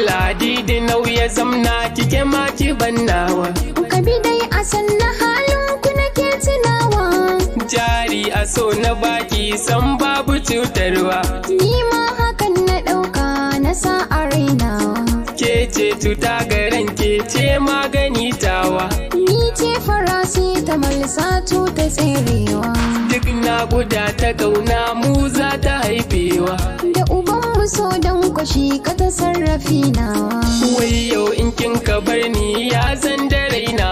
ladidi nauya zamna kike ma ki bannawa. Ka bi dai a sanna halin ku nake tunawa. Jari a so na baki san babu cutarwa. Ni ma hakan na ɗauka na sa a rainawa. Ke ce cuta garan ke ce magani tawa. Ni ce farasitamol satu ta tserewa. Duk na guda ta kauna mu za ta haifewa. Da ubanmu so don kwashi ka ta sarrafi nawa. Wai yau in kin ka bar ni ya san da raina.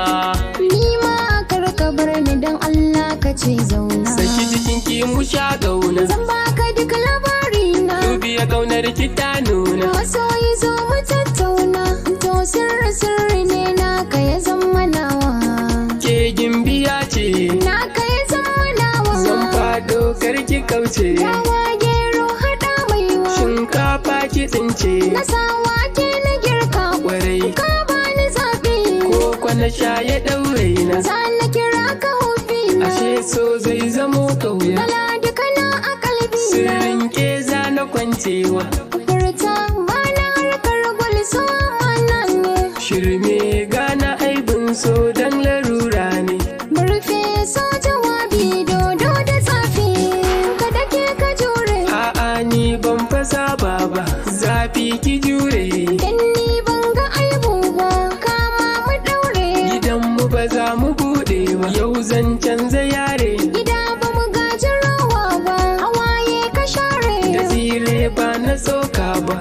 Ni ma kar ka bar ni don Allah ka ce zauna. Saki jikin ki mu sha gauna. Zan baka duk labarina. Dubiya kaunar ki ta nuna. Masoyi zo mu tattauna. To sirri ne naka ya zama nawa. Ke gimbiya ce Naka ya zama nawa. zan fado karki kauce. Dawa gero haɗa maiwa. Shinkafa ki tsince Na sawa ke na girka. kwarai Ka bani zaɓi. ko kwana sha ya ɗaure na. Za na kira ka hobi na. Ashe so zai zamo kauya. Kala duka na a kalbi na. Sirrin ke za na kwancewa. Furta ba na harkar gwalso mana ne. Shirme gana aibin so dan larura ne. Murfe so jawabi dodo da tsafi. Ka dake ka jure. A'a ni ban fasa ba zafi ki jure. Dan ni ban ga aibu ba. Kama mu daure. Gidanmu ba za mu buɗe ba. Yau zan canza yare. Gida ba mu gaji rawa ba. Hawaye ka share. Da tsire ba na tsoka ba.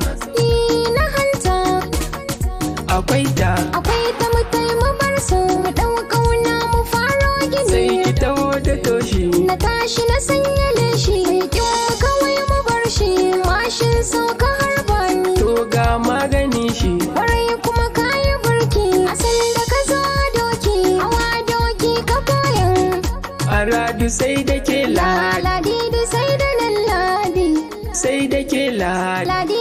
Na hanta. Akwai ta Akwai ta mutai mu bar su. Mu ɗau ƙauna mu faro gini. sai ki taho da toshi. Na tashi na sanya leshi. Kin mu kawai mu bar shi. Mashin sauka harba ni. To ga magani shi. Kwarai kuma kayi burki. Asal da ka zo doki. Hawa doki ka koyan. Aradu sai da ke ladi. Ladidi sai da lalladi. Sai da ke ladi. Ladi